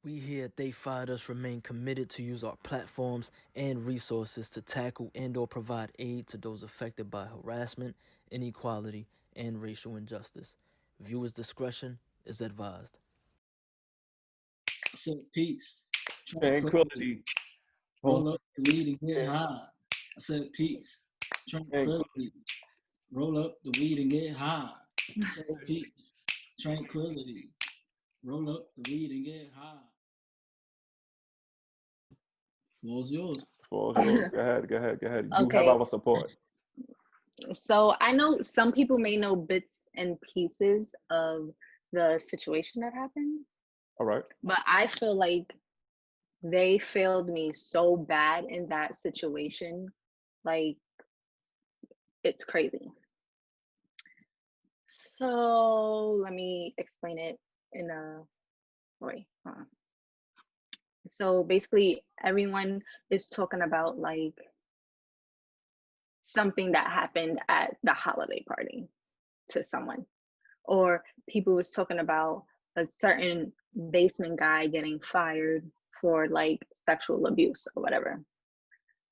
We here at TheyFiredUs remain committed to use our platforms and resources to tackle and/or provide aid to those affected by harassment, inequality, and racial injustice. Viewers' discretion is advised. I said peace. Tranquility. Roll up the weed and get high. I said peace. Tranquility. Roll up the weed and get high. I said peace. Tranquility. Roll up the weed and get high. Floor's yours. Floor's yours. Go ahead. You Okay. have our support. So I know some people may know bits and pieces of the situation that happened, All right. but I feel like they failed me so bad in that situation. Like, it's crazy. So let me explain it in a way. So basically, everyone is talking about like something that happened at the holiday party to someone, or people was talking about a certain basement guy getting fired for like sexual abuse or whatever.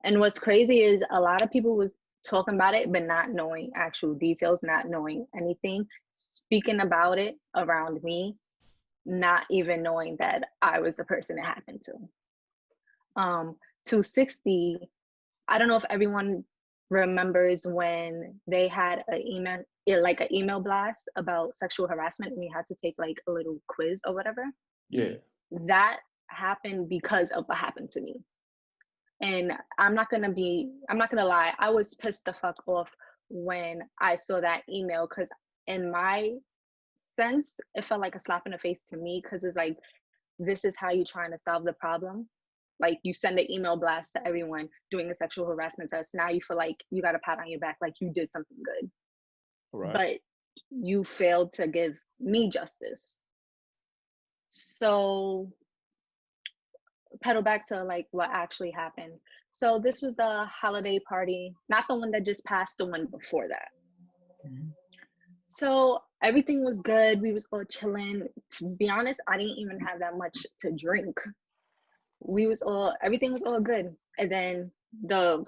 And what's crazy is a lot of people was talking about it but not knowing actual details, not knowing anything, speaking about it around me, not even knowing that I was the person it happened to. 260, I don't know if everyone remembers when they had an email blast about sexual harassment and we had to take like a little quiz or whatever. Yeah. That happened because of what happened to me. And I'm not gonna lie, I was pissed the fuck off when I saw that email, because in my sense, it felt like a slap in the face to me, because it's like, this is how you trying to solve the problem. Like, you send an email blast to everyone doing a sexual harassment test. Now you feel like you got a pat on your back, like you did something good. Right. But you failed to give me justice. So pedal back to like what actually happened. So this was the holiday party, not the one that just passed, the one before that. Mm-hmm. So everything was good. We was all chilling. To be honest, I didn't even have that much to drink. Everything was all good. And then the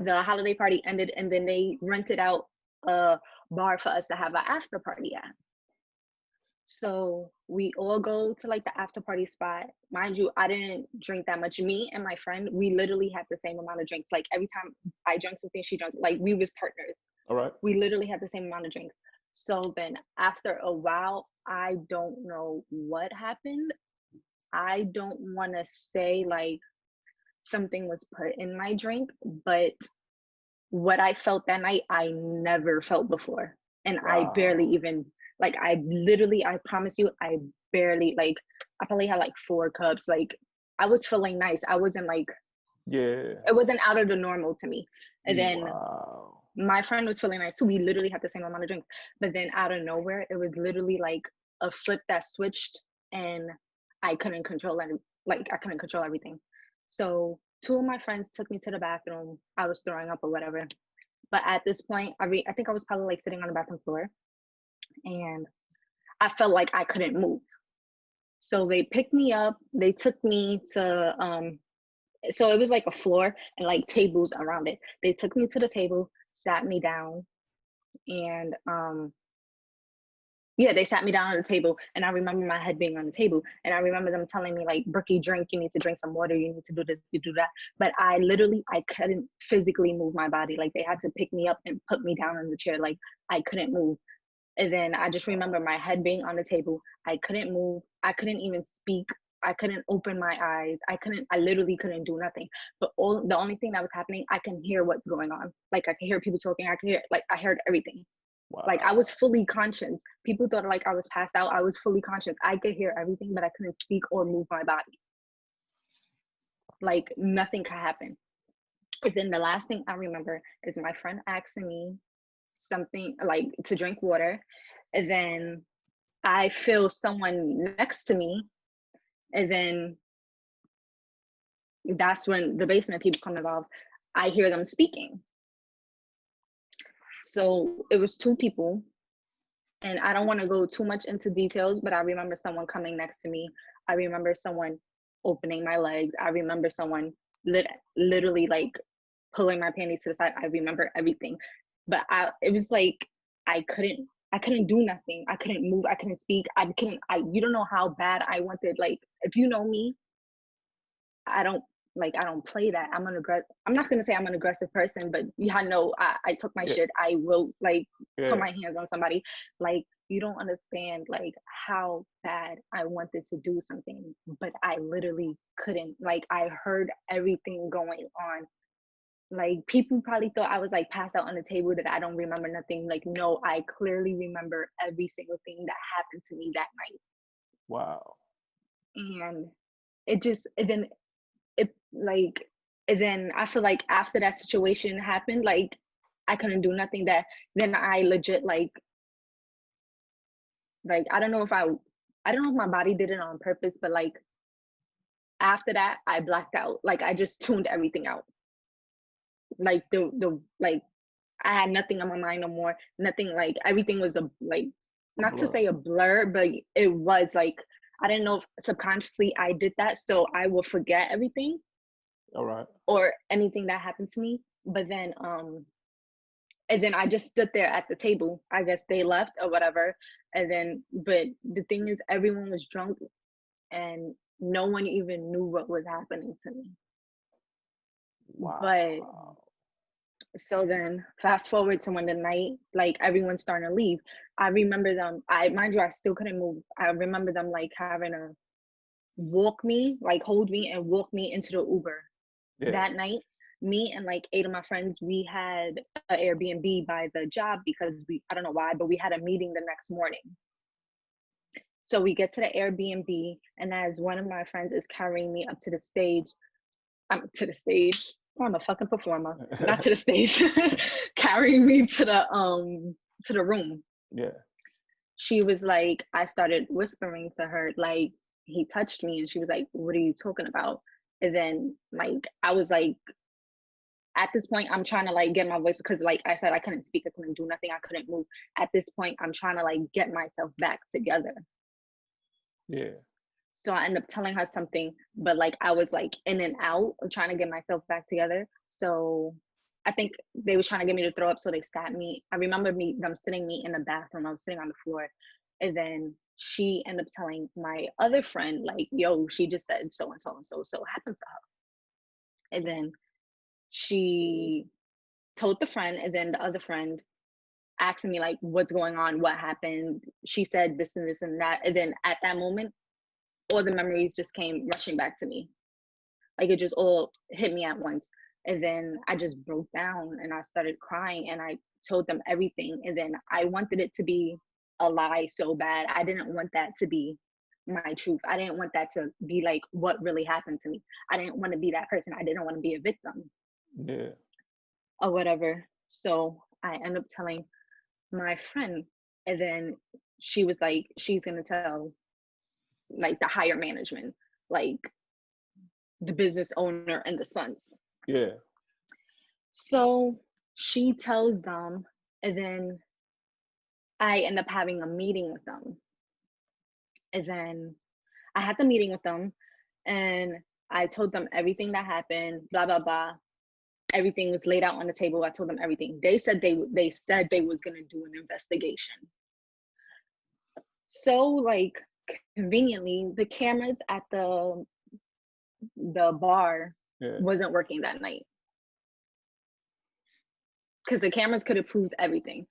holiday party ended, and then they rented out a bar for us to have an after party at. So we all go to like the after party spot. Mind you, I didn't drink that much. Me and my friend, we literally had the same amount of drinks. Like, every time I drank something, she drank. Like, we was partners. All right. We literally had the same amount of drinks. So then after a while, I don't know what happened. I don't want to say like something was put in my drink, but what I felt that night, I never felt before. And Wow. I barely even, like, I promise you, I probably had like 4 cups. Like, I was feeling nice. I wasn't like, Yeah. it wasn't out of the normal to me. And then Wow. my friend was feeling nice too. We literally had the same amount of drinks. But then out of nowhere, it was literally like a flip that switched, and I couldn't control everything. So 2 of my friends took me to the bathroom. I was throwing up or whatever. But at this point, I think I was probably like sitting on the bathroom floor, and I felt like I couldn't move. So they picked me up. They took me to so it was like a floor and like tables around it. They took me to the table, sat me down, and they sat me down on the table, and I remember my head being on the table, and I remember them telling me like, Brookie, drink, you need to drink some water, you need to do this, you do that. But I couldn't physically move my body. Like, they had to pick me up and put me down in the chair. Like, I couldn't move. And then I just remember my head being on the table. I couldn't move. I couldn't even speak. I couldn't open my eyes. I literally couldn't do nothing. But the only thing that was happening, I can hear what's going on. Like, I can hear people talking. I heard everything. Wow. Like, I was fully conscious. People thought like I was passed out. I was fully conscious. I could hear everything, but I couldn't speak or move my body. Like, nothing could happen. And then the last thing I remember is my friend asking me something like to drink water. And then I feel someone next to me. And then that's when the basement people come involved. I hear them speaking. So it was 2 people, And I don't want to go too much into details, but I remember someone coming next to me. I remember someone opening my legs. I remember someone literally like pulling my panties to the side. I remember everything. But it was like I couldn't do nothing. I couldn't move. I couldn't speak. You don't know how bad I wanted. Like, if you know me, I don't play that. I'm not gonna say I'm an aggressive person, but know I took my Yeah. shit. I will like Yeah. put my hands on somebody. Like, you don't understand like how bad I wanted to do something, but I literally couldn't. Like, I heard everything going on. Like, people probably thought I was like passed out on the table, that I don't remember nothing. Like, no, I clearly remember every single thing that happened to me that night. Wow. And then I feel like after that situation happened, like I couldn't do nothing. That then I legit like I don't know if my body did it on purpose, but like after that I blacked out. Like, I just tuned everything out. Like like I had nothing on my mind no more. Nothing. Like, everything was not to say a blur, but it was like, I didn't know if subconsciously I did that, so I will forget everything. All right. Or anything that happened to me. But then and then I just stood there at the table. I guess they left or whatever. And then, but the thing is, everyone was drunk and no one even knew what was happening to me. Wow. But so then fast forward to when the night, like, everyone's starting to leave. I remember them, mind you, I still couldn't move. I remember them like having to walk me, like hold me and walk me into the Uber. Yeah. That night, me and like 8 of my friends, we had an Airbnb by the job because I don't know why, but we had a meeting the next morning. So we get to the Airbnb, and as one of my friends is carrying me up to the stage, I'm a fucking performer. Not to the stage. Carrying me to the room. Yeah. She was like, I started whispering to her, like, he touched me, and she was like, what are you talking about? And then like I was like, at this point, I'm trying to like get my voice, because like I said, I couldn't speak, I couldn't do nothing, I couldn't move. At this point, I'm trying to like get myself back together. Yeah. So I end up telling her something, but like I was like in and out of trying to get myself back together. So I think they was trying to get me to throw up, so they stopped me. I remember them sitting me in the bathroom. I was sitting on the floor, and then she ended up telling my other friend, like, yo, she just said so and so and so happened to her. And then she told the friend, and then the other friend asking me like, what's going on, what happened. She said this and this and that. And then at that moment, all the memories just came rushing back to me. Like, it just all hit me at once. And then I just broke down and I started crying, and I told them everything. And then I wanted it to be a lie so bad. I didn't want that to be my truth. I didn't want that to be like what really happened to me. I didn't want to be that person. I didn't want to be a victim. Yeah. Or whatever. So I ended up telling my friend, and then she was like, she's gonna tell like the higher management, like the business owner and the sons. Yeah. So she tells them, and then I end up having a meeting with them. And then I had the meeting with them, and I told them everything that happened, blah blah blah. Everything was laid out on the table. I told them everything. They said they was gonna do an investigation. So like, conveniently, the cameras at the bar wasn't working that night, because the cameras could have proved everything.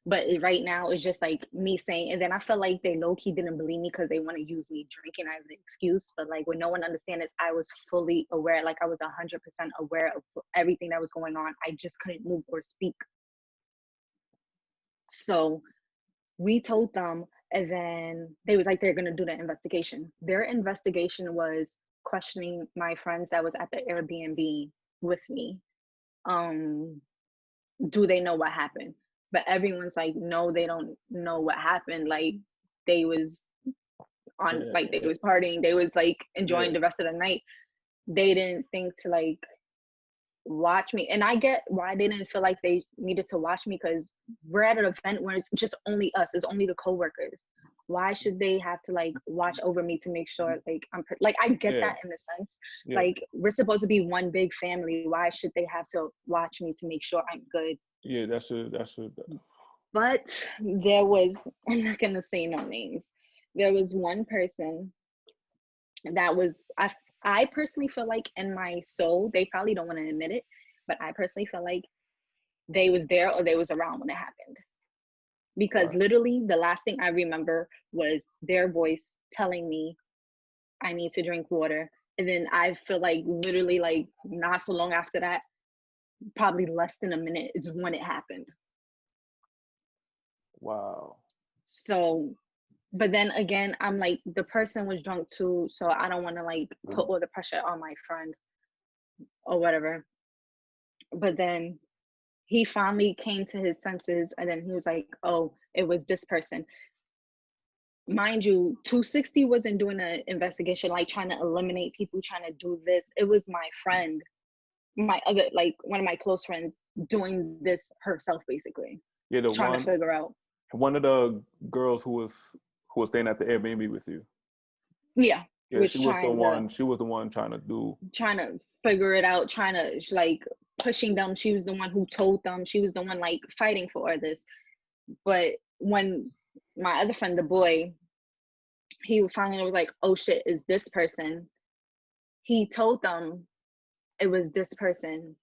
But right now it's just like me saying, and then I felt like they low-key didn't believe me because they want to use me drinking as an excuse. But like, when no one understands this, I was fully aware. Like, I was 100% aware of everything that was going on. I just couldn't move or speak. So we told them, and then they was like, they're gonna do the investigation. Their investigation was questioning my friends that was at the Airbnb with me. Do they know what happened? But everyone's like, no, they don't know what happened. Like, they was on, like, they was partying, they was like enjoying the rest of the night. They didn't think to like watch me. And I get why they didn't feel like they needed to watch me, because we're at an event where it's just only us, it's only the coworkers. Why should they have to like watch over me to make sure like like I get that in the sense, like we're supposed to be one big family. Why should they have to watch me to make sure I'm good? Yeah, that's it. But there was, I'm not gonna say no names. There was one person that was, I personally feel like in my soul, they probably don't want to admit it, but I personally feel like they was there or they was around when it happened. Because literally the last thing I remember was their voice telling me I need to drink water. And then I feel like literally like not so long after that, probably less than a minute, is when it happened. Wow. So, but then again, I'm like, the person was drunk too, so I don't want to like put all the pressure on my friend or whatever. But then he finally came to his senses, and then he was like, oh, it was this person. Mind you, 260 wasn't doing an investigation, like trying to eliminate people, trying to do this. It was my friend, my other, like one of my close friends, doing this herself, basically. Yeah, trying to figure out. One of the girls who was staying at the Airbnb with you. Yeah. Yeah, she was the one. She was the one trying to figure it out, trying to like pushing them. She was the one who told them. She was the one like fighting for all this. But when my other friend, the boy, he finally was like, oh shit, is this person? He told them it was this person,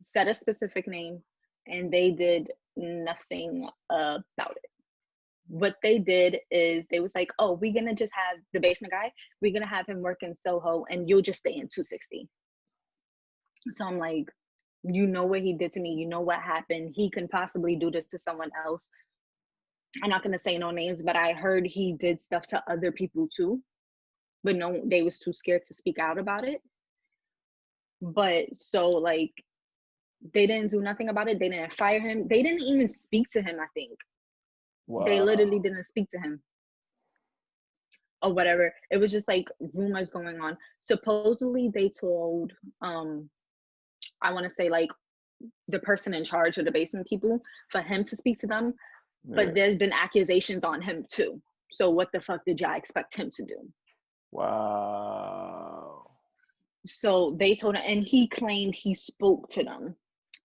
said a specific name, and they did nothing about it. What they did is they was like, oh, we're gonna just have the basement guy, we're gonna have him work in Soho and you'll just stay in 260. So I'm like, you know what he did to me, you know what happened, he can possibly do this to someone else. I'm not gonna say no names, but I heard he did stuff to other people too, but no, they was too scared to speak out about it. But so like, they didn't do nothing about it, they didn't fire him, they didn't even speak to him, I think. Wow. They literally didn't speak to him or whatever. It was just like rumors going on. Supposedly they told, I want to say like the person in charge of the basement people for him to speak to them. Yeah. But there's been accusations on him too. So what the fuck did y'all expect him to do? Wow. So they told him, and he claimed he spoke to them.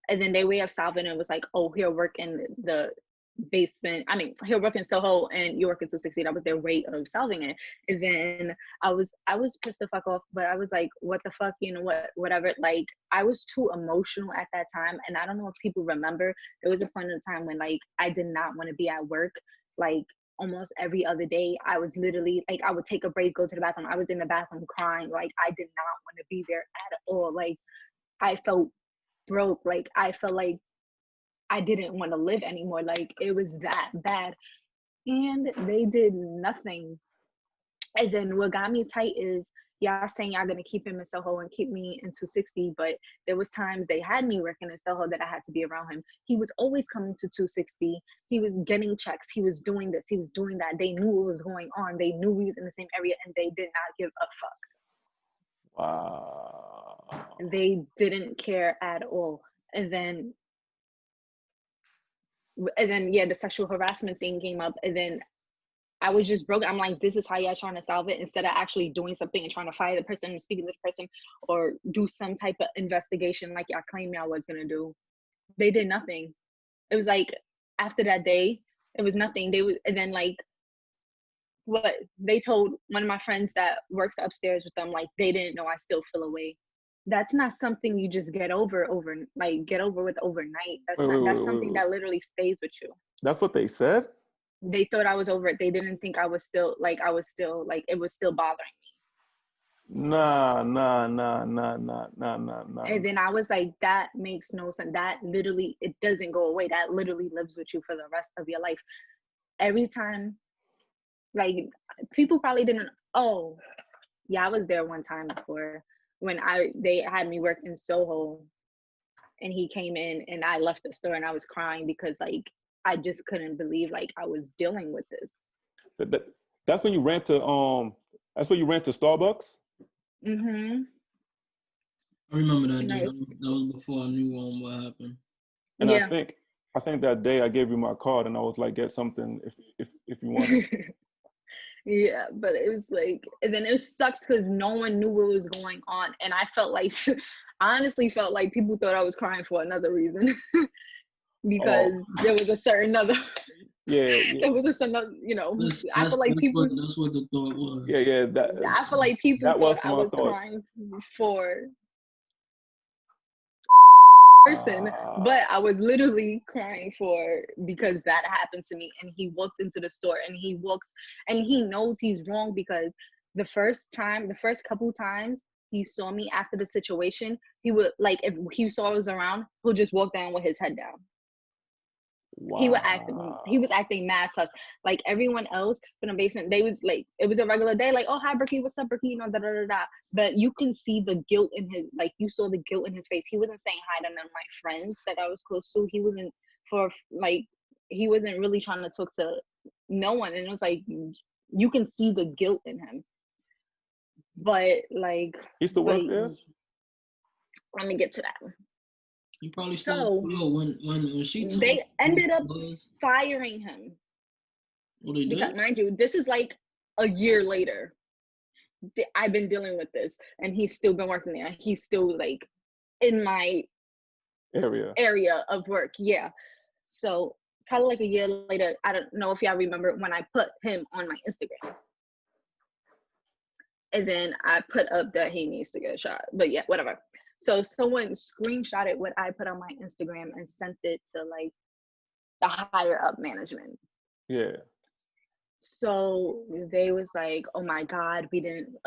And then their way of solving it was like, oh, he'll work in the basement. I mean, he'll work in Soho and you work in 260. That was their way of solving it. And then I was pissed the fuck off, but I was like, what the fuck, you know what, whatever. Like, I was too emotional at that time. And I don't know if people remember, there was a point in the time when like I did not want to be at work. Like almost every other day, I was literally like, I would take a break, go to the bathroom. I was in the bathroom crying. Like I did not want to be there at all. Like I felt broke. Like I felt like I didn't want to live anymore. Like it was that bad. And they did nothing. And then what got me tight is y'all saying y'all gonna keep him in Soho and keep me in 260, but there was times they had me working in Soho that I had to be around him. He was always coming to 260. He was getting checks. He was doing this. He was doing that. They knew what was going on. They knew we was in the same area and they did not give a fuck. Wow. They didn't care at all. And then yeah, the sexual harassment thing came up, and then I was just broke. I'm like, this is how y'all trying to solve it, instead of actually doing something and trying to fire the person and speaking to the person or do some type of investigation like y'all claim y'all was gonna do. They did nothing. It was like after that day, it was nothing. And then like what they told one of my friends that works upstairs with them, like they didn't know I still feel away. That's not something you just get over with overnight. That's something that literally stays with you. That's what they said? They thought I was over it. They didn't think it was still it was still bothering me. Nah. And then I was like, that makes no sense. That literally, it doesn't go away. That literally lives with you for the rest of your life. Every time, like people probably didn't, oh yeah, I was there one time before when they had me work in Soho, and he came in and I left the store and I was crying because like I just couldn't believe like I was dealing with this. That's when you ran to Starbucks? Mm-hmm. I remember that day. Nice. That was before I knew what happened. And Yeah. I think that day I gave you my card and I was like, get something if you want it. Yeah, but it was like, and then it sucks because no one knew what was going on, and I felt like, I honestly felt like people thought I was crying for another reason, because Oh, there was a certain other, yeah, there was a certain, you know, I That's feel like people, that's what the thought was. yeah. I feel like people That thought was I my was thought. crying for person, but I was literally crying for because that happened to me. And he walked into the store and he knows he's wrong because the first couple times he saw me after the situation, he would like if he saw I was around, he'll just walk down with his head down. He was Wow. acting mad sus. Like everyone else in the basement, they was like, it was a regular day, like, oh hi Berkey, what's up Berkey, you know, da da da da. But you can see the guilt in his, like you saw the guilt in his face. He wasn't saying hi to none of my friends that I was close to. He wasn't for like he wasn't really trying to talk to no one. And it was like you can see the guilt in him. But like He used to but work there? let me get to that. You probably still So when she told they ended up me, firing him. what they Because did? mind you, this is like a year later. I've been dealing with this, and he's still been working there. He's still like in my area of work. Yeah. So probably like a year later, I don't know if y'all remember when I put him on my Instagram. And then I put up that he needs to get a shot. But yeah, whatever. So someone screenshotted what I put on my Instagram and sent it to like the higher up management. Yeah. So they was like, oh my God, we didn't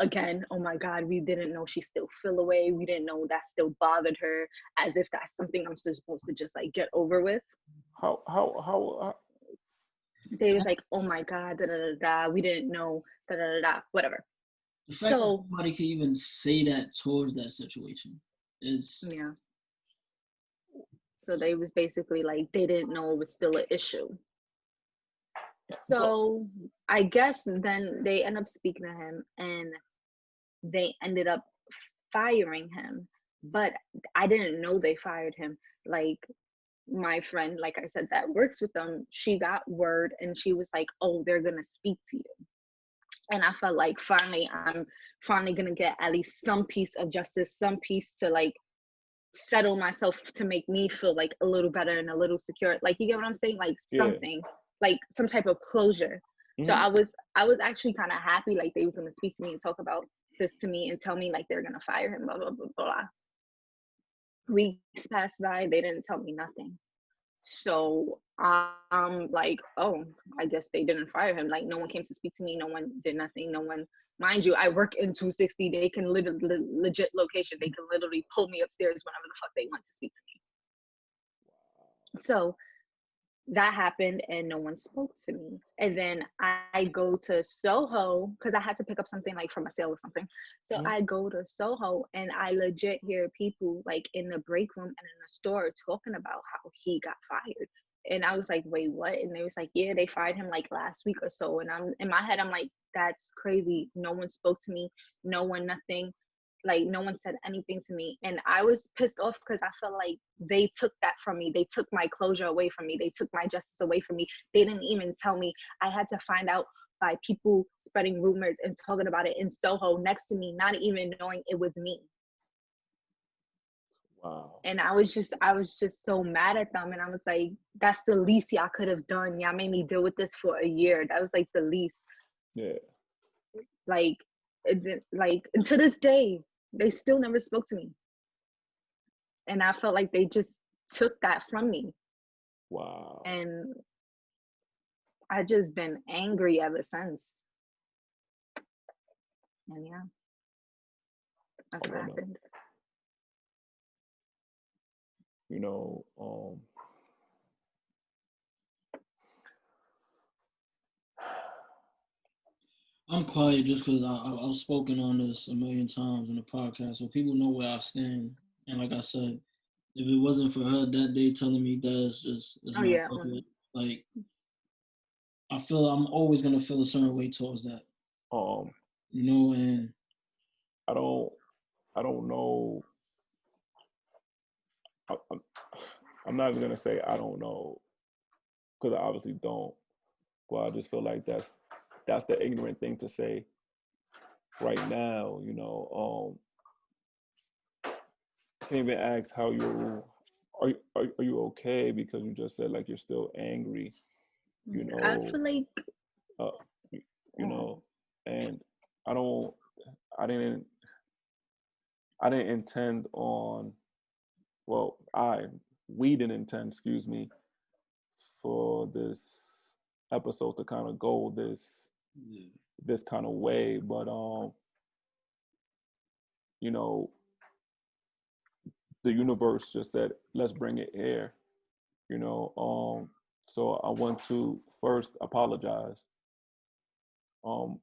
know she still feel away. We didn't know that still bothered her, as if that's something I'm still supposed to just like get over with. How They was like, oh my God, da da da da, we didn't know, da da da da, whatever. The fact that somebody can even say that towards that situation, it's yeah. So they was basically like, they didn't know it was still an issue. So I guess then they end up speaking to him and they ended up firing him. But I didn't know they fired him. Like my friend, like I said, that works with them, she got word and she was like, oh, they're gonna speak to you. And I felt like I'm finally gonna get at least some piece of justice, some piece to like settle myself, to make me feel like a little better and a little secure. Like, you get what I'm saying? Like something, like some type of closure. Mm-hmm. So I was actually kind of happy like they was gonna speak to me and talk about this to me and tell me like they're gonna fire him, blah blah blah blah. Weeks passed by, they didn't tell me nothing. So I'm like, oh, I guess they didn't fire him. Like no one came to speak to me, no one did nothing, no one. Mind you, I work in 260. They can literally legit location. They can literally pull me upstairs whenever the fuck they want to speak to me. So that happened and no one spoke to me. And then I go to Soho because I had to pick up something like from a sale or something. So I go to Soho and I legit hear people like in the break room and in the store talking about how he got fired. And I was like, wait, what? And they was like, yeah, they fired him like last week or so. And I'm in my head, I'm like, that's crazy. No one spoke to me. No one, nothing. Like no one said anything to me. And I was pissed off because I felt like they took that from me. They took my closure away from me. They took my justice away from me. They didn't even tell me. I had to find out by people spreading rumors and talking about it in Soho next to me, not even knowing it was me. Wow. And I was just so mad at them. And I was like, that's the least y'all could have done. Y'all made me deal with this for a year. That was like the least. Yeah. Like and to this day, they still never spoke to me. And I felt like they just took that from me. Wow. And I just been angry ever since. And yeah, that's what happened. You know, I'm quiet just because I've spoken on this a million times in the podcast, so people know where I stand. And like I said, if it wasn't for her that day telling me that, it's not appropriate. Like I feel I'm always gonna feel a certain way towards that. You know, and I don't know I'm not even gonna say I don't know because I obviously don't. But I just feel like that's the ignorant thing to say right now. I can't even ask how you are you okay because you just said like you're still angry. You I know, feel like uh, you know, and I don't. I didn't. I didn't intend on. Well, we didn't intend. Excuse me, for this episode to kind of go this kind of way, but you know, the universe just said, let's bring it here. You know, so I want to first apologize um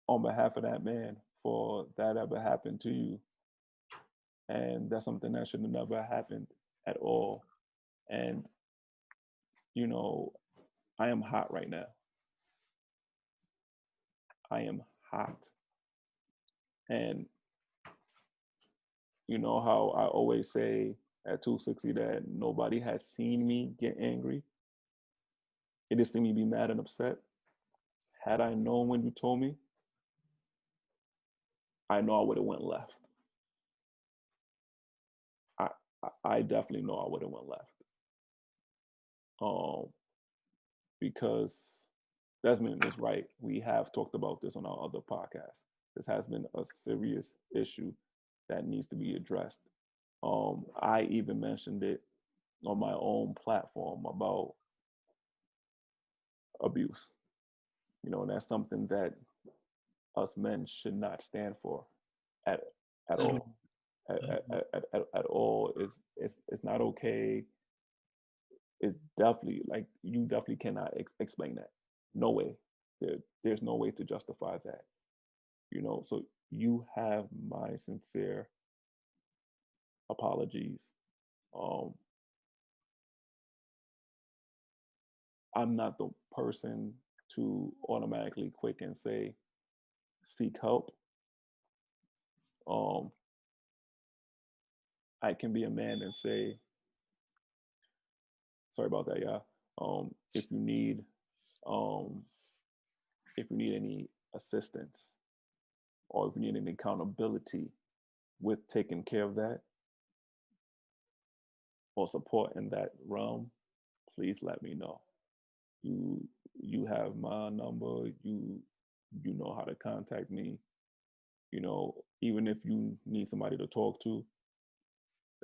on behalf of that man for that ever happened to you. And that's something that should have never happened at all. And, you know, I am hot right now. I am hot. And you know how I always say at 260 that nobody has seen me get angry. It just seen me be mad and upset. Had I known when you told me, I know I would have went left. I I definitely know I would have went left. Um, because Desmond is right. We have talked about this on our other podcast. This has been a serious issue that needs to be addressed. I even mentioned it on my own platform about abuse. And that's something that us men should not stand for at at I don't. all. At all. It's not okay. It's definitely like you definitely cannot explain that. No way. There's no way to justify that. So you have my sincere apologies. Um, I'm not the person to automatically quick and say seek help. Um, I can be a man and say sorry about that, yeah. Um, if you need um, if you need any assistance or if you need any accountability with taking care of that or support in that realm, please let me know. You you have my number. You know how to contact me. Even if you need somebody to talk to,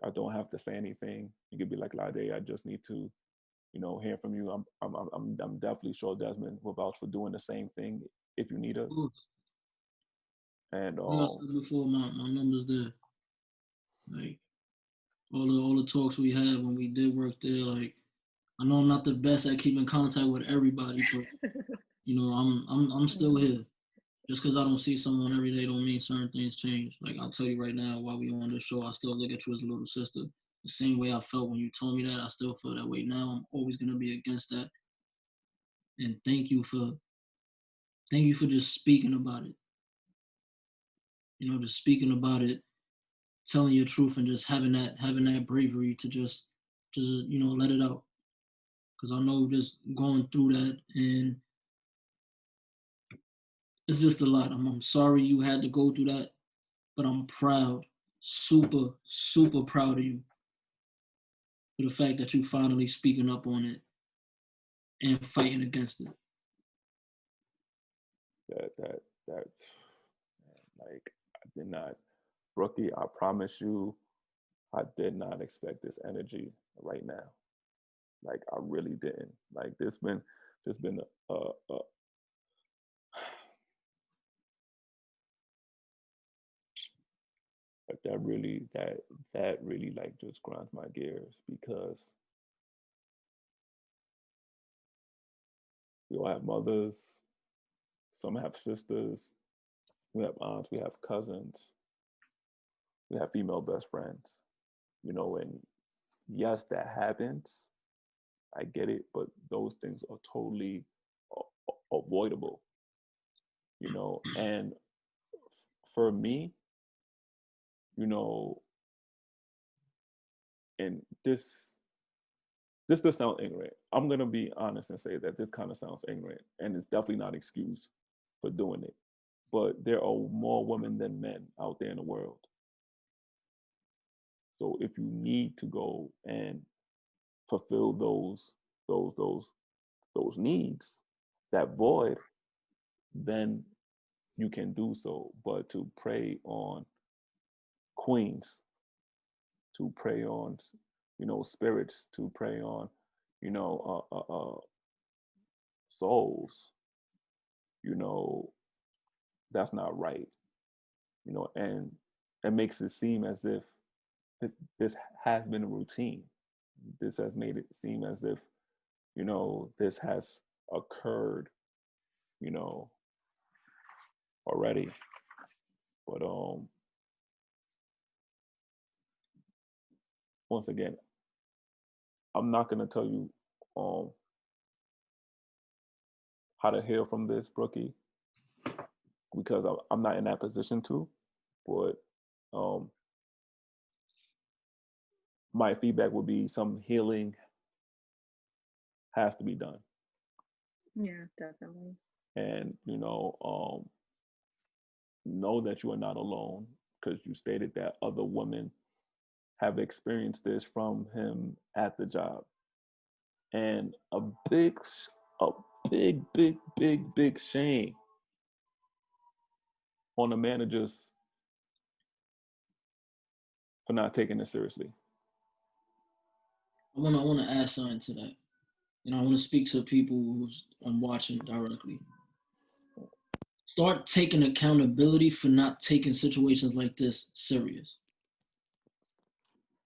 I don't have to say anything. You could be like, Lade, I just need to, hear from you. I'm definitely sure Desmond will vouch for doing the same thing if you need us. And Like I said before, my number's there. Like all the talks we had when we did work there, like I know I'm not the best at keeping contact with everybody, but I'm still here. Just because I don't see someone every day don't mean certain things change. Like I'll tell you right now, while we on this show, I still look at you as a little sister. The same way I felt when you told me that, I still feel that way now. I'm always gonna be against that. And thank you for just speaking about it. Just speaking about it, telling your truth, and just having that bravery to just let it out. Because I know just going through that, and it's just a lot. I'm sorry you had to go through that, but I'm proud, super, super proud of you for the fact that you finally speaking up on it and fighting against it. that like I did not, rookie. I promise you, I did not expect this energy right now. Like I really didn't. Like this been a like that really like just grinds my gears because we all have mothers, some have sisters, we have aunts, we have cousins, we have female best friends, and yes, that happens. I get it, but those things are totally avoidable, and for me, you know, and this does sound ignorant. I'm gonna be honest and say that this kind of sounds ignorant, and it's definitely not excuse for doing it. But there are more women than men out there in the world. So if you need to go and fulfill those those those needs, that void, then you can do so. But to prey on queens, to prey on, spirits, to prey on, you know, souls, you know, that's not right. And it makes it seem as if this has been a routine. This has made it seem as if, this has occurred, you know, already. But once again, I'm not gonna tell you how to heal from this, Brookie, because I'm not in that position to. But my feedback would be some healing has to be done. Yeah, definitely. And know that you are not alone, because you stated that other women have experienced this from him at the job. And a big, big shame on the managers for not taking it seriously. I wanna add something to that. I want to speak to people who's watching directly. Start taking accountability for not taking situations like this serious.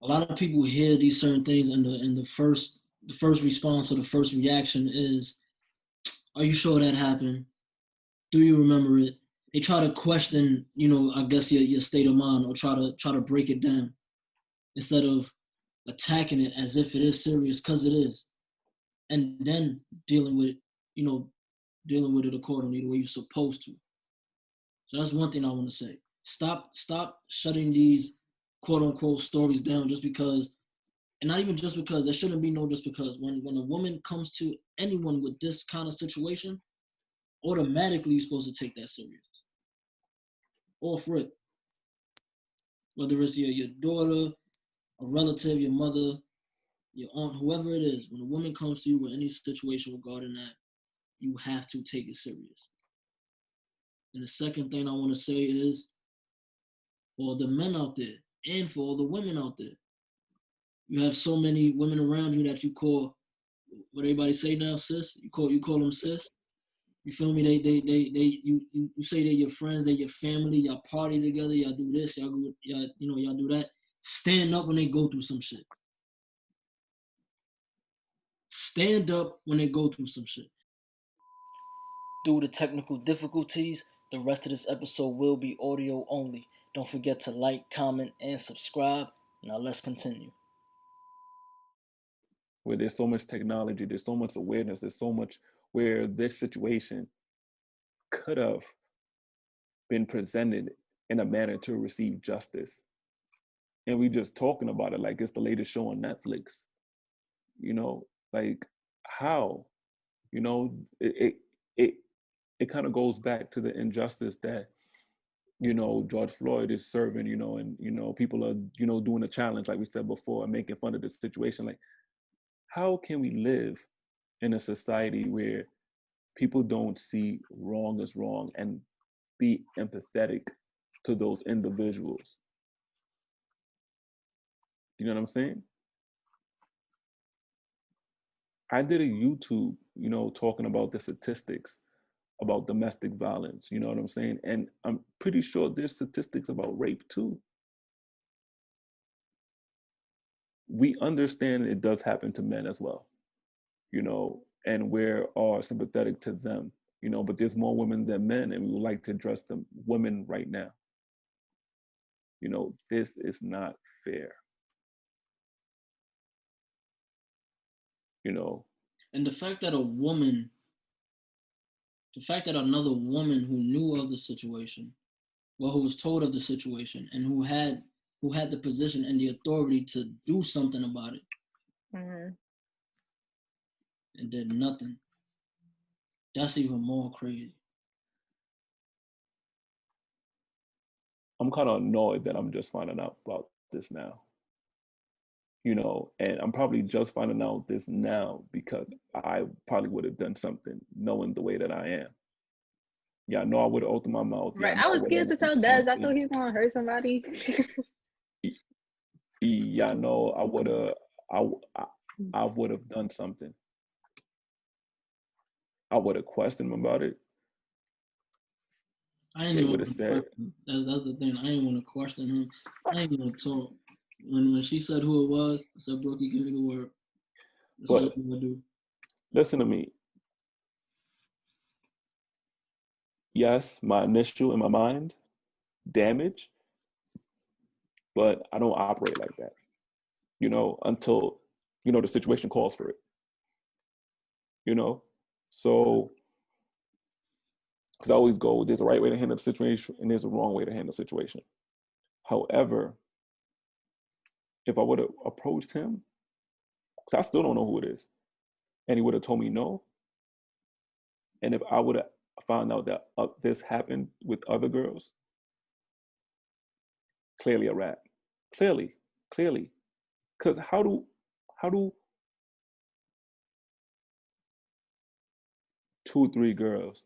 A lot of people hear these certain things, and the first response or the first reaction is, "Are you sure that happened? Do you remember it?" They try to question, I guess your state of mind, or try to break it down instead of attacking it as if it is serious, because it is, and then dealing with it accordingly the way you're supposed to. So that's one thing I want to say. Stop shutting these quote unquote stories down just because, and not even just because. There shouldn't be no just because. When a woman comes to anyone with this kind of situation, automatically you're supposed to take that serious. All for it. Whether it's your daughter, a relative, your mother, your aunt, whoever it is, when a woman comes to you with any situation regarding that, you have to take it serious. And the second thing I want to say is, for the men out there and for all the women out there, you have so many women around you that you call, what everybody say now, sis. You call them sis. You feel me? You say they're your friends, they're your family. Y'all party together. Y'all do this. Y'all do that. Stand up when they go through some shit. Stand up when they go through some shit. Due to technical difficulties, the rest of this episode will be audio only. Don't forget to like, comment, and subscribe. Now let's continue. Where there's so much technology, there's so much awareness, there's so much where this situation could have been presented in a manner to receive justice. And we just talking about it like it's the latest show on Netflix. Like how? It kind of goes back to the injustice that George Floyd is serving, and people are doing a challenge like we said before and making fun of the situation. Like, how can we live in a society where people don't see wrong as wrong and be empathetic to those individuals? You know what I'm saying? I did a YouTube, talking about the statistics about domestic violence, you know what I'm saying? And I'm pretty sure there's statistics about rape too. We understand it does happen to men as well, and we are sympathetic to them, but there's more women than men, and we would like to address the women right now. This is not fair. And the fact that another woman who knew of the situation, well, who was told of the situation, and who had who had the position and the authority to do something about it, Mm-hmm. and did nothing. That's even more crazy. I'm kind of annoyed that I'm just finding out about this now. You know, and I'm probably just finding out this now because I probably would have done something knowing the way that I am. Yeah, I know I would have opened my mouth. Yeah, Right. I I know I was would have scared to went through tell Des. I something. thought he was gonna hurt somebody. Yeah, I know I would have. I would have done something. I would have questioned him about it. I ain't They even would want have to said, question. That's the thing. I ain't want to question him. I ain't gonna talk. When she said who it was, I said, Brookie, give me the word. That's all but I'm gonna do. listen to me. Yes, my initial in my mind, damage, but I don't operate like that, you know, until, you know, the situation calls for it, you know? So, because I always go, there's a right way to handle the situation and there's a wrong way to handle the situation. However, if I would have approached him, because I still don't know who it is, and he would have told me no, and if I would have found out that this happened with other girls, clearly a rat. Clearly, clearly. Because how do 2 or 3 girls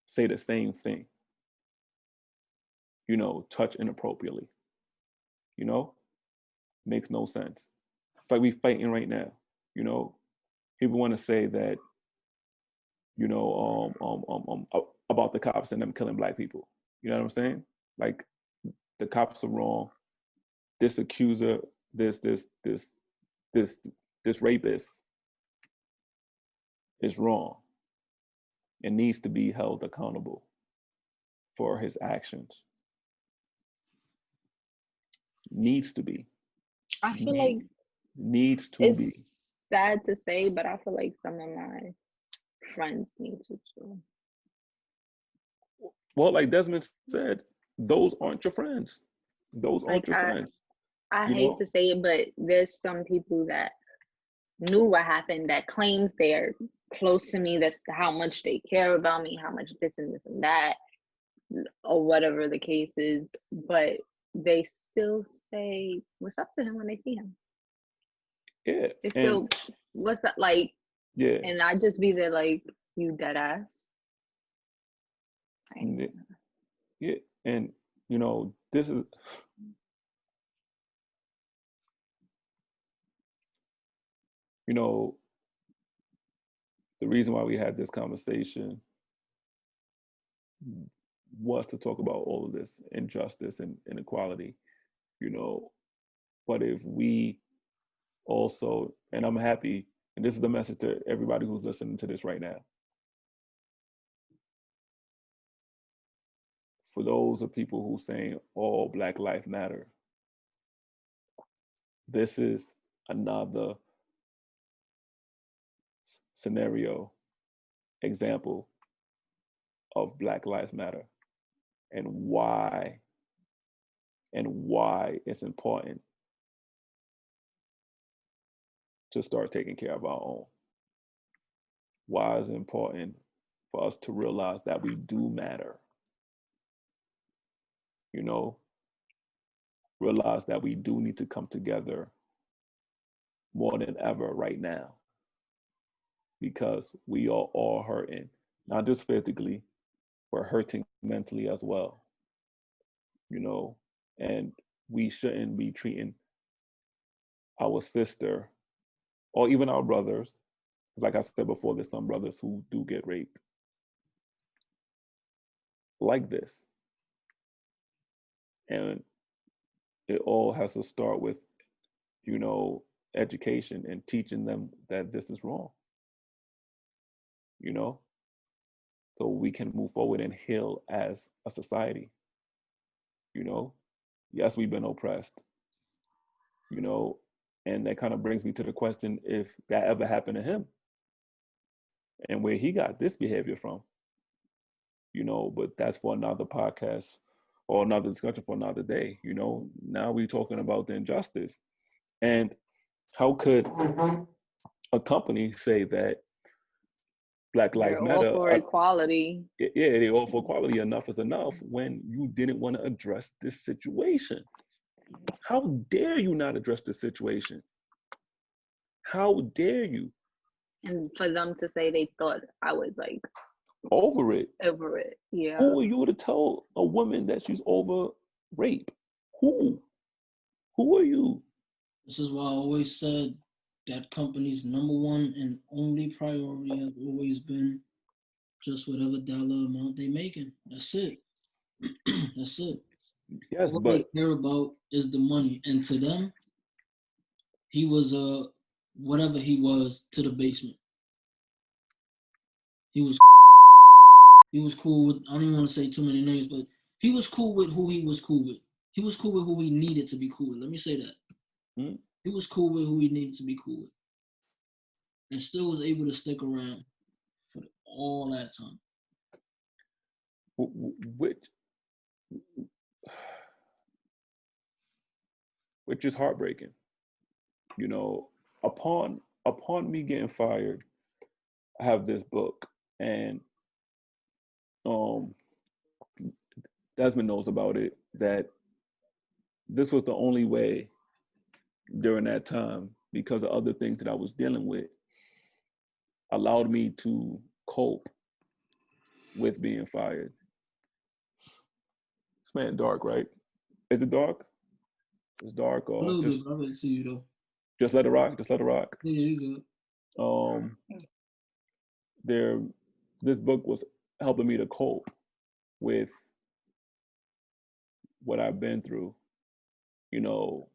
say the same thing, you know, touch inappropriately, you know? Makes no sense. It's like we fighting right now, you know? People want to say that, you know, about the cops and them killing black people. You know what I'm saying? Like the cops are wrong. This accuser, this this this rapist is wrong and needs to be held accountable for his actions. Needs to be. I feel like Needs to be. it's sad to say, but I feel like some of my friends need to too. Well, like Desmond said, those aren't your friends. Those Like aren't your friends. I You hate know? to say it, but there's some people that knew what happened that claims they're close to me, that's how much they care about me, how much this and that, or whatever the case is, but they still say what's up to him when they see him. Yeah. They And still what's up, like, yeah. and I just be there like, you dead ass. Yeah. And you know, this is you know, the reason why we had this conversation was to talk about all of this injustice and inequality, you know. But if we also, and I'm happy, and this is the message to everybody who's listening to this right now. For those of people who saying all Black life matter, this is another scenario, example of Black Lives Matter and why it's important to start taking care of our own. Why is it important for us to realize that we do matter? You know, realize that we do need to come together more than ever right now because we are all hurting, not just physically, we're hurting mentally as well, you know, and we shouldn't be treating our sister or even our brothers. Like I said before, there's some brothers who do get raped like this. And it all has to start with, you know, education and teaching them that this is wrong, you know, so we can move forward and heal as a society, you know. Yes, we've been oppressed, you know, and that kind of brings me to the question if that ever happened to him and where he got this behavior from, you know, but that's for another podcast or another discussion for another day. You know, now we're talking about the injustice. And how could a company say that Black Lives They're all Matter, for equality. yeah, they all for equality, enough is enough, when you didn't want to address this situation? How dare you not address this situation? How dare you? And for them to say they thought I was like Over it. over it. Yeah. Who are you to tell a woman that she's over rape? Who? Who are you? This is why I always said that company's number one and only priority has always been just whatever dollar amount they making. That's it. That's it. Yes, All they but care about is the money. And to them, he was whatever he was to the basement. He was cool with, I don't even want to say too many names, but he was cool with who he was cool with. He was cool with who he needed to be cool with. Let me say that. He was cool with who he needed to be cool with. And still was able to stick around for all that time. Which is heartbreaking. You know, upon me getting fired, I have this book, and Desmond knows about it, that this was the only way during that time, because of other things that I was dealing with, allowed me to cope with being fired. It's man dark, right? Is it dark? It's dark, A or little just bit, but I'll let it to you though. just let it rock. Just let it rock. Yeah, you good. This book was helping me to cope with what I've been through, you know,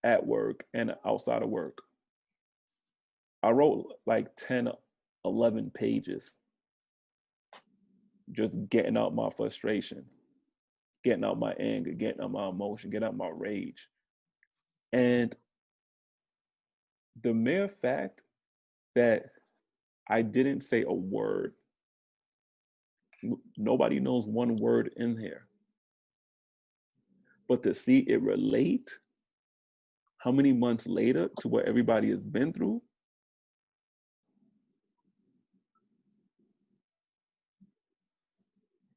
at work and outside of work. I wrote like 10, 11 pages, just getting out my frustration, getting out my anger, getting out my emotion, getting out my rage. And the mere fact that I didn't say a word, nobody knows one word in here, but to see it relate how many months later to what everybody has been through,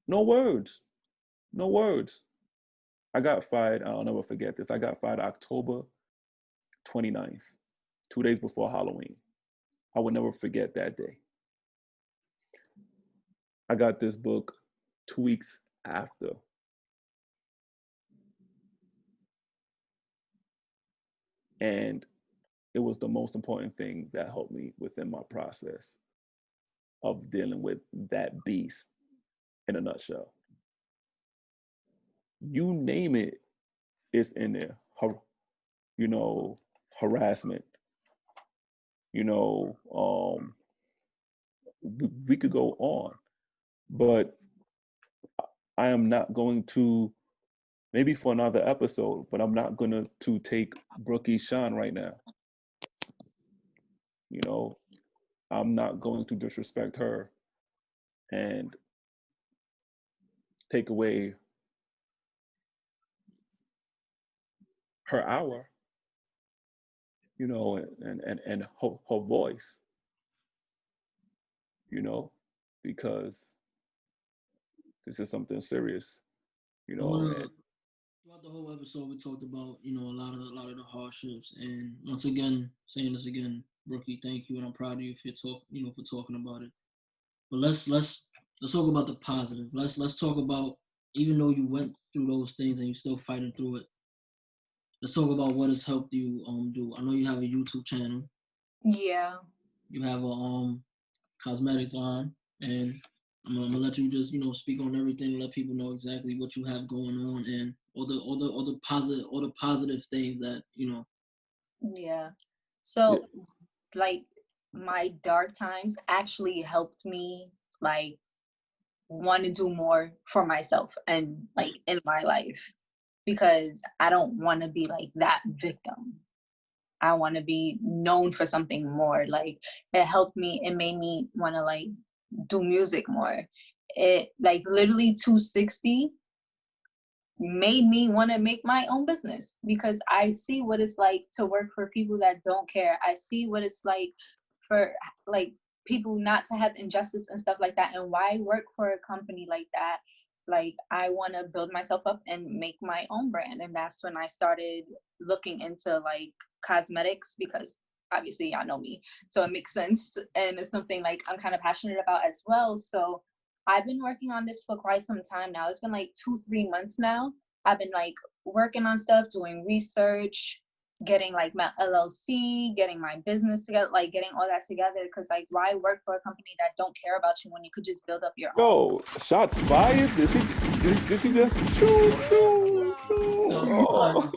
no words, no words. I got fired, I'll never forget this. I got fired October 29th, 2 days before Halloween. I will never forget that day. I got this book 2 weeks after. And it was the most important thing that helped me within my process of dealing with that beast in a nutshell. You name it, it's in there. You know, harassment. You know, we could go on, but I am not going to, maybe for another episode, but I'm not going to take Brookie's shine right now. You know, I'm not going to disrespect her and take away her hour, you know, and her voice, you know, because this is something serious, you know. And Throughout the whole episode, we talked about, you know, a lot of the hardships. And once again, saying this again, Rookie, thank you, and I'm proud of you for for talking about it. But let's talk about the positive. Let's talk about, even though you went through those things and you're still fighting through it. Let's talk about what has helped you do. I know you have a YouTube channel. Yeah. You have a cosmetics line, and I'm gonna let you just speak on everything, let people know exactly what you have going on, and all the positive things that Yeah. So like my dark times actually helped me like want to do more for myself and like in my life, because I don't want to be like that victim. I want to be known for something more. Like it helped me, it made me want to like do music more. It like literally 260 made me want to make my own business, because I see what it's like to work for people that don't care. I see what it's like for like people not to have injustice and stuff like that. And why work for a company like that? Like, I want to build myself up and make my own brand. And that's when I started looking into like cosmetics, because obviously y'all know me. So it makes sense. And it's something like I'm kind of passionate about as well. So I've been working on this for quite some time now. It's been like 2-3 months now. I've been like working on stuff, doing research, getting like my LLC, getting my business together, like getting all that together. Because like, why work for a company that don't care about you when you could just build up your own? Yo, shots fired. Did she just shoo? Oh.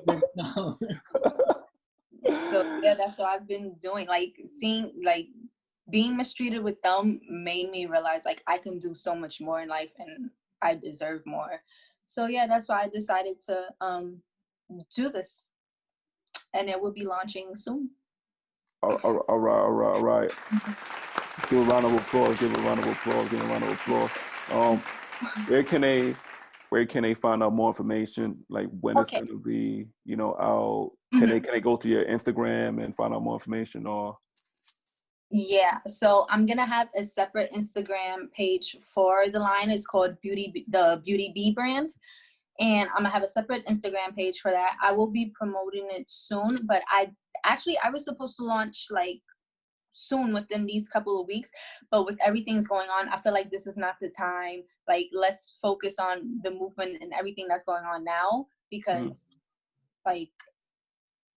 So yeah, that's what I've been doing. Like, seeing like being mistreated with them made me realize like I can do so much more in life and I deserve more. So yeah, that's why I decided to do this, and it will be launching soon. All right. Give a round of applause. Where can they find out more information? Like when it's gonna be, out? Can they go to your Instagram and find out more information, or? Yeah, so I'm gonna have a separate Instagram page for the line. It's called the Beauty Bee brand, and I'm gonna have a separate Instagram page for that. I will be promoting it soon, but I was supposed to launch like soon, within these couple of weeks, but with everything's going on, I feel like this is not the time. Like, let's focus on the movement and everything that's going on now, because like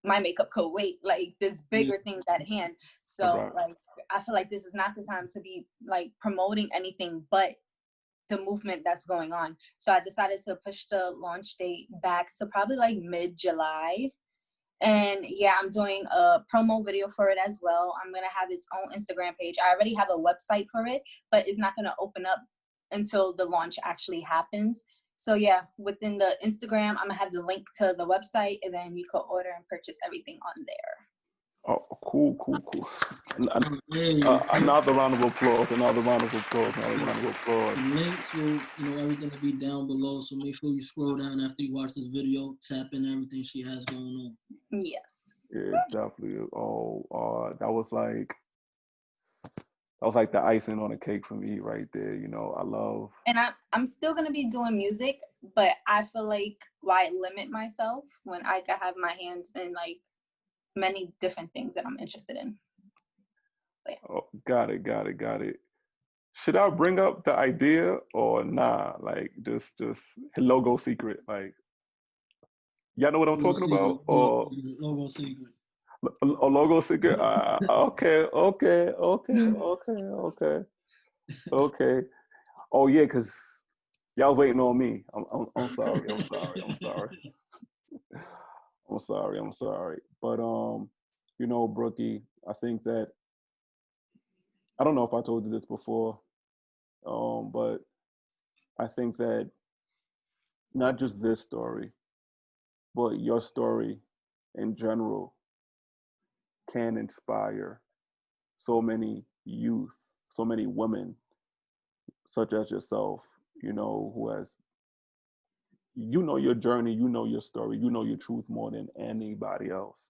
my makeup could wait. Like, there's bigger things at hand. So like, I feel like this is not the time to be like promoting anything but the movement that's going on. So I decided to push the launch date back to probably like mid-July. And yeah, I'm doing a promo video for it as well. I'm going to have its own Instagram page. I already have a website for it, but it's not going to open up until the launch actually happens. So yeah, within the Instagram, I'm going to have the link to the website, and then you can order and purchase everything on there. Oh, cool. Another round of applause. Links will, everything will be down below. So make sure you scroll down after you watch this video, tap in everything she has going on. Yes. Yeah, definitely. That was like the icing on the cake for me right there. I love. And I'm still gonna be doing music, but I feel like, why limit myself when I could have my hands in like many different things that I'm interested in. So, yeah. Oh, got it. Should I bring up the idea or nah? Like just logo secret. Like, y'all know what I'm talking about? Or logo secret. A logo secret. Okay. Oh yeah, cause y'all was waiting on me. I'm sorry. I'm sorry. But Brookie, I think that, I don't know if I told you this before, but I think that not just this story, but your story in general can inspire so many youth, so many women, such as yourself, who has, your journey, your story, your truth more than anybody else.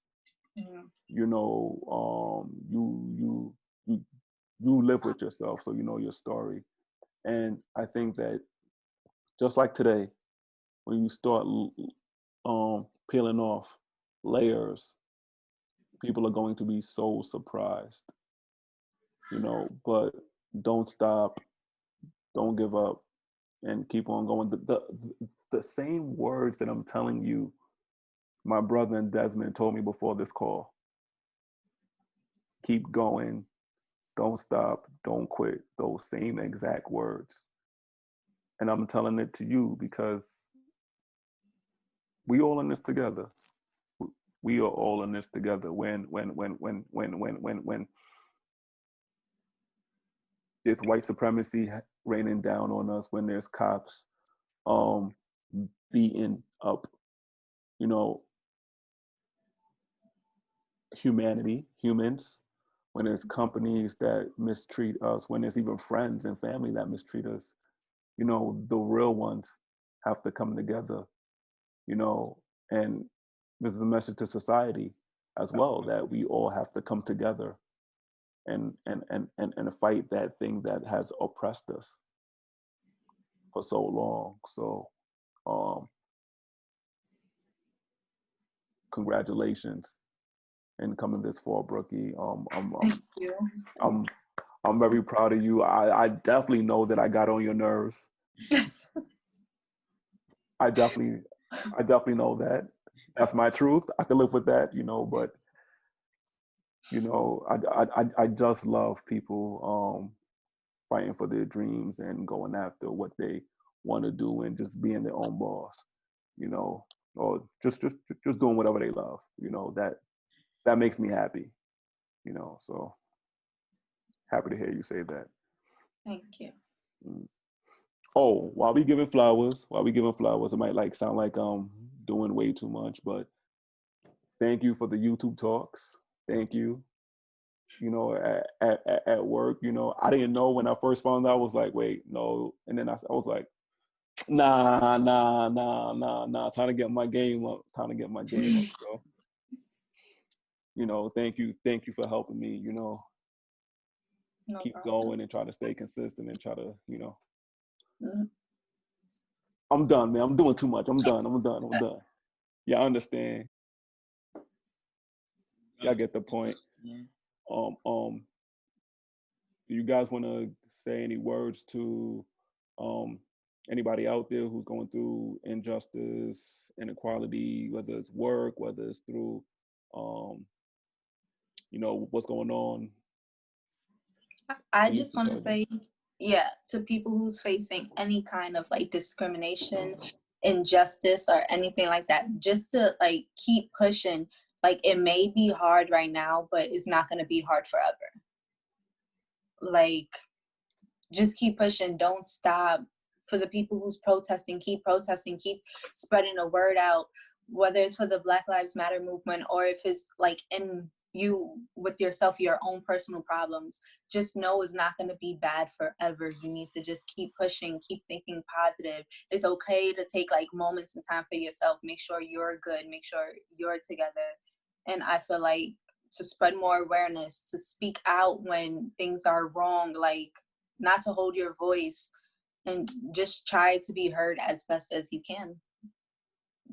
Yeah. You live with yourself, so you know your story. And I think that just like today, when you start peeling off layers, people are going to be so surprised, but don't stop, don't give up, and keep on going. The same words that I'm telling you, my brother and Desmond told me before this call. Keep going, don't stop, don't quit. Those same exact words. And I'm telling it to you because we all in this together. We are all in this together. When there's white supremacy raining down on us, when there's cops beating up, humans, when there's companies that mistreat us, when there's even friends and family that mistreat us, the real ones have to come together you know, and this is a message to society as well, that we all have to come together and fight that thing that has oppressed us for so long. So congratulations in coming this far, Brookie. Thank you. I'm very proud of you. I definitely know that I got on your nerves. I definitely know that. That's my truth. I can live with that, you know, but you know, I just love people fighting for their dreams and going after what they want to do and just being their own boss, you know, or just doing whatever they love, you know, that makes me happy, you know, so happy to hear you say that. Thank you. Oh, while we giving flowers, it might like sound like doing way too much, but thank you for the YouTube talks. Thank you. You know, at work, you know, I didn't know when I first found out. I was like, wait, no, and then I was like, nah. Trying to get my game up. So, you know, thank you for helping me. You know, No keep problem. going and try to stay consistent and try to, you know. Mhm. I'm done, man. I'm doing too much. I'm done. Yeah, I understand. Y'all get the point. Do you guys want to say any words to anybody out there who's going through injustice, inequality, whether it's work, whether it's through, you know, what's going on? I just want to say, yeah, to people who's facing any kind of like discrimination, injustice, or anything like that, just to like keep pushing. Like, it may be hard right now, but it's not going to be hard forever. Like, just keep pushing. Don't stop. For the people who's protesting, keep spreading the word out, whether it's for the Black Lives Matter movement or if it's like in you with yourself, your own personal problems. Just know it's not going to be bad forever. You need to just keep pushing, keep thinking positive. It's okay to take like moments and time for yourself. Make sure you're good, make sure you're together. And I feel like to spread more awareness, to speak out when things are wrong, like not to hold your voice, and just try to be heard as best as you can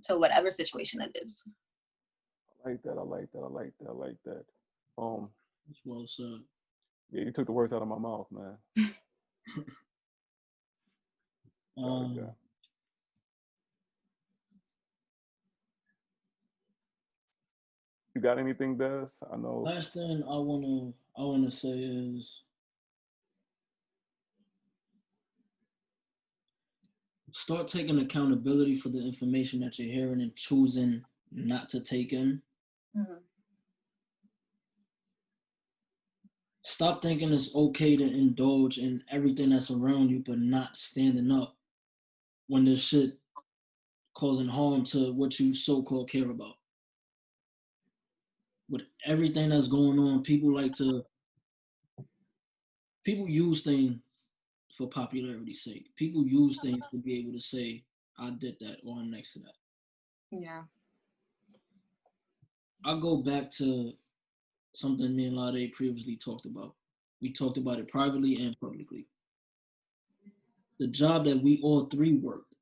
to whatever situation it is. I like that. That's well said. Yeah, you took the words out of my mouth, man. You got anything, Des? I know. Last thing I wanna say is start taking accountability for the information that you're hearing and choosing not to take in. Mm-hmm. Stop thinking it's okay to indulge in everything that's around you, but not standing up when there's shit causing harm to what you so-called care about. With everything that's going on, people use things for popularity's sake. People use things to be able to say, I did that or I'm next to that. Yeah. I'll go back to something me and Lade previously talked about. We talked about it privately and publicly. The job that we all three worked.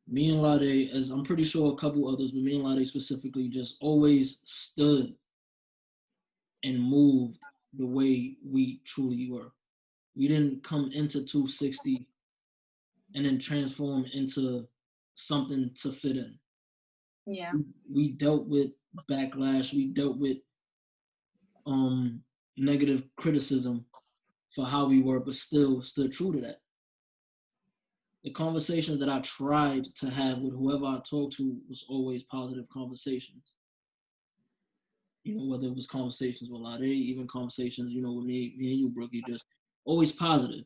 Me and Lade, as I'm pretty sure a couple others, but me and Lade specifically, just always stood and moved the way we truly were. We didn't come into 260 and then transform into something to fit in. Yeah. We dealt with backlash. We dealt with negative criticism for how we were, but still stood true to that. The conversations that I tried to have with whoever I talked to was always positive conversations. You know, whether it was conversations with Lade, even conversations, you know, with me and you, Brookie, just always positive.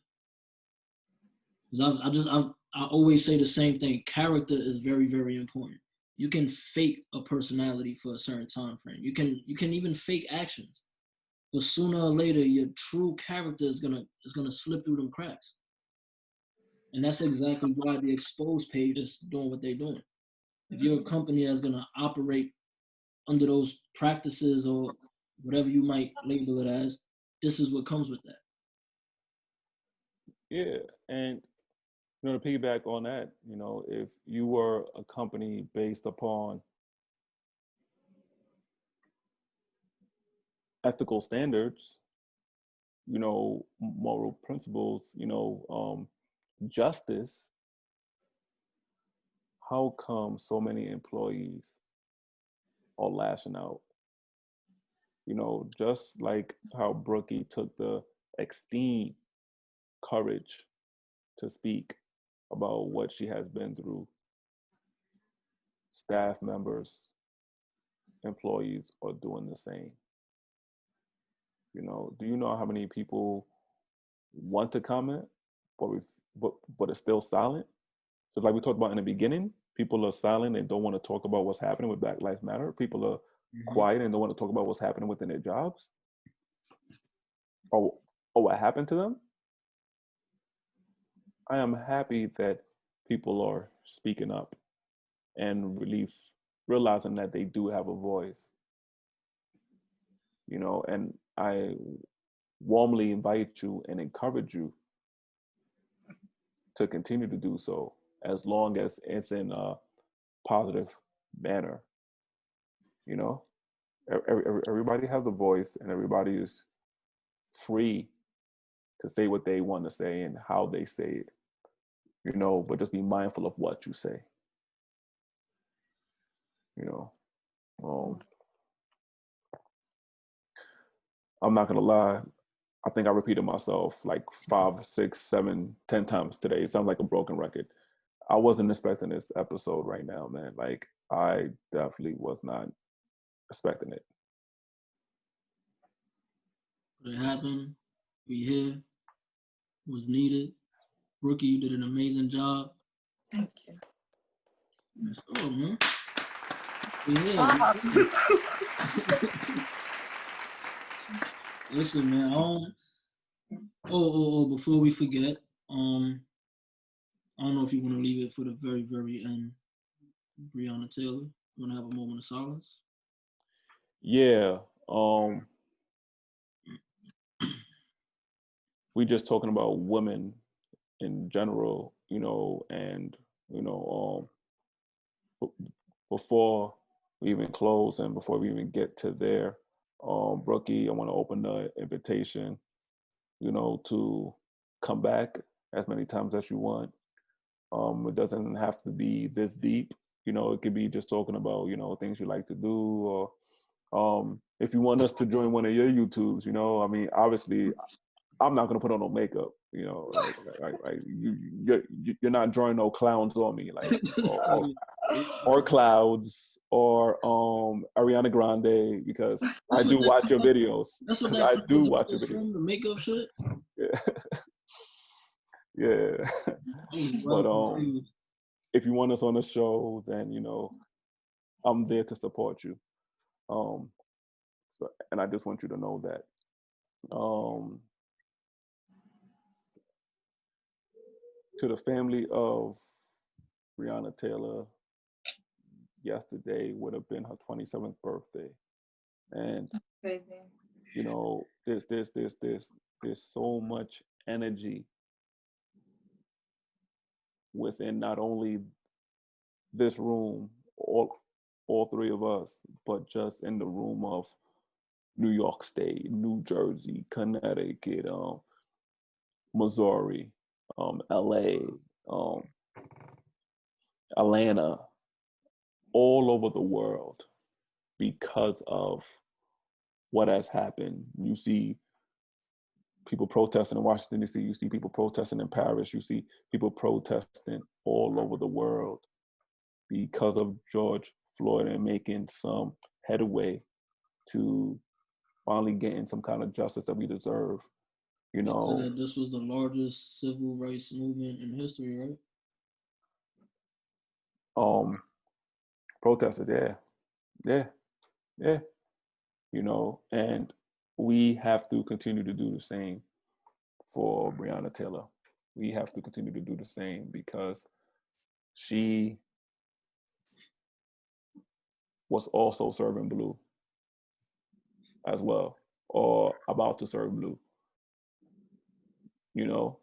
Because I always say the same thing. Character is very, very important. You can fake a personality for a certain time frame. You can even fake actions, but sooner or later, your true character is gonna slip through them cracks. And that's exactly why the exposed page is doing what they're doing. If you're a company that's gonna operate under those practices or whatever you might label it as, this is what comes with that. Yeah, and to piggyback on that, if you were a company based upon ethical standards, moral principles, justice, how come so many employees are lashing out? Just like how Brookie took the extreme courage to speak about what she has been through, staff members, employees are doing the same. Do you know how many people want to comment, but it's still silent? Just like we talked about in the beginning, people are silent and don't want to talk about what's happening with Black Lives Matter. People are quiet and don't want to talk about what's happening within their jobs or what happened to them. I am happy that people are speaking up and realizing that they do have a voice. And I warmly invite you and encourage you to continue to do so, as long as it's in a positive manner. Everybody has a voice, and everybody is free to say what they want to say and how they say it. But just be mindful of what you say. I'm not gonna lie. I think I repeated myself like 5, 6, 7, 10 times today. It sounds like a broken record. I wasn't expecting this episode right now, man. Like, I definitely was not expecting it. But it happened. We here. It was needed. Rookie, you did an amazing job. Thank you. Let's go, man. We here. Listen, man. Before we forget, I don't know if you want to leave it for the very, very end. Breonna Taylor, you want to have a moment of silence? Yeah. We just talking about women in general, and before we even close and before we even get to there, Brookie, I want to open the invitation, to come back as many times as you want. It doesn't have to be this deep. It could be just talking about, things you like to do, or if you want us to join one of your YouTubes, obviously I'm not gonna put on no makeup, like you're not drawing no clowns on me, like or clouds or Ariana Grande, because I do watch your videos. That's what I do watch your videos. From the makeup shit. Yeah. But if you want us on the show, then I'm there to support you. And I just want you to know that. To the family of Breonna Taylor, yesterday would have been her 27th birthday, and Crazy. There's so much energy within not only this room, all three of us, but just in the room of New York State, New Jersey, Connecticut, Missouri, LA, Atlanta, all over the world, because of what has happened. You see people protesting in Washington, D.C., you see people protesting in Paris, you see people protesting all over the world because of George Floyd, and making some headway to finally getting some kind of justice that we deserve. This was the largest civil rights movement in history, right? Protested, yeah. And we have to continue to do the same for Breonna Taylor. we have to continue to do the same, because she was also serving blue as well, or about to serve blue. You know,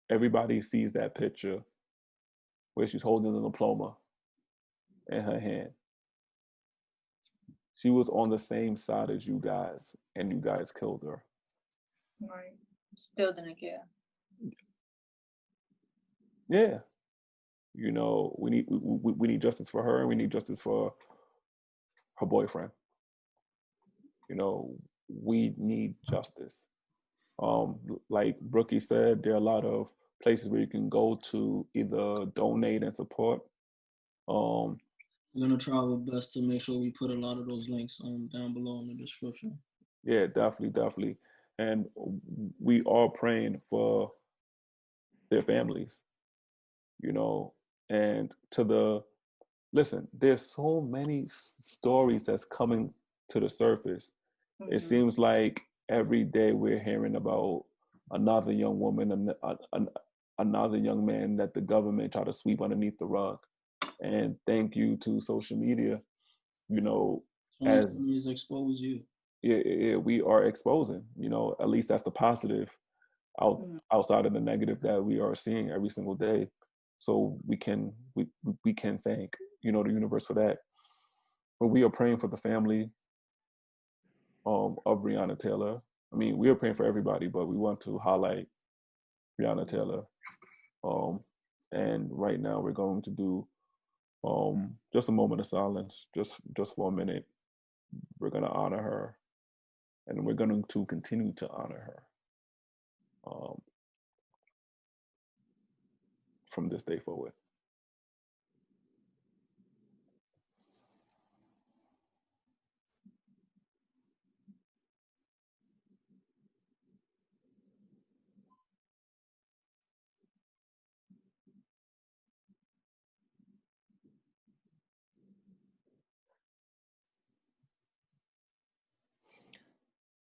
everybody sees that picture where she's holding the diploma in her hand. She was on the same side as you guys, and you guys killed her. Right. Still didn't care. Yeah. You know, we need justice for her, and we need justice for her boyfriend. You know, we need justice. Like Brookie said, there are a lot of places where you can go to either donate and support. We're gonna try our best to make sure we put a lot of those links down below in the description. Yeah, definitely. And we are praying for their families, you know, and listen, there's so many stories that's coming to the surface. It seems like every day we're hearing about another young woman, another young man that the government tried to sweep underneath the rug. And thank you to social media, you know, as expose you. Yeah, we are exposing, you know, at least that's the positive outside of the negative that we are seeing every single day. So we can thank, you know, the universe for that. But we are praying for the family of Breonna Taylor. I mean, we are praying for everybody, but we want to highlight Breonna Taylor. And right now we're going to do just a moment of silence, just for a minute. We're going to honor her, and we're going to continue to honor her from this day forward.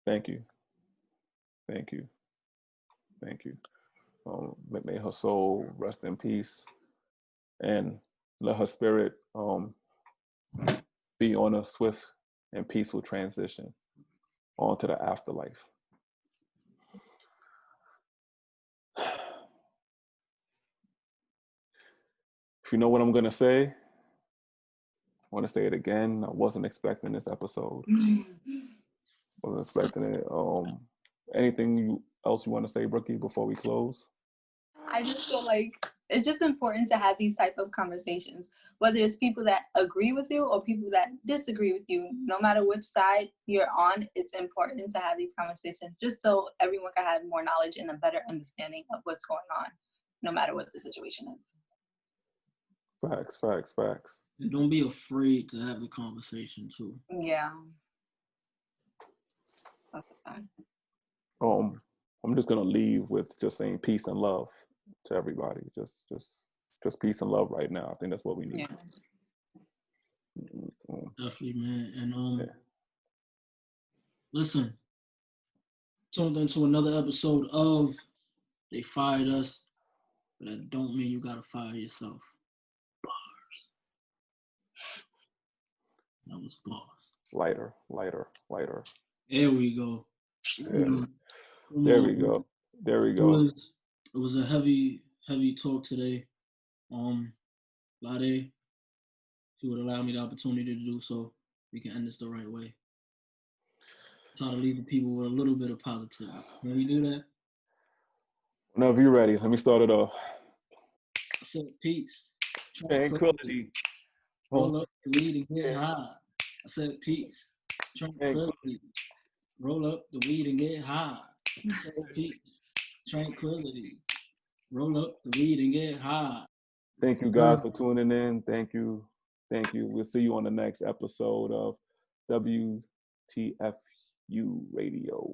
Thank you. Thank you. Thank you. May her soul rest in peace, and let her spirit be on a swift and peaceful transition onto the afterlife. If you know what I'm going to say, I want to say it again. I wasn't expecting this episode. Wasn't expecting it. Anything else you want to say, Brookie, before we close? I just feel like it's just important to have these type of conversations, whether it's people that agree with you or people that disagree with you. No matter which side you're on, it's important to have these conversations just so everyone can have more knowledge and a better understanding of what's going on, no matter what the situation is. Facts. And don't be afraid to have the conversation too. Yeah. I'm just gonna leave with just saying peace and love to everybody. Just peace and love right now. I think that's what we need. Yeah. Definitely, man. And listen, tuned into another episode of They Fired Us, but that don't mean you gotta fire yourself. Bars. That was bars. Lighter. There we go. Yeah. There we go. It was a heavy talk today. Lade, if you would allow me the opportunity to do so, we can end this the right way. Try to leave the people with a little bit of positivity. Can we do that? Whenever you're ready, let me start it off. I said peace. Tranquility. Roll up the weed and get high. I said peace. Tranquility. Roll up the weed and get high. I said peace. Tranquility. Roll up the weed and get high. Thank you guys for tuning in. Thank you. We'll see you on the next episode of WTFU Radio.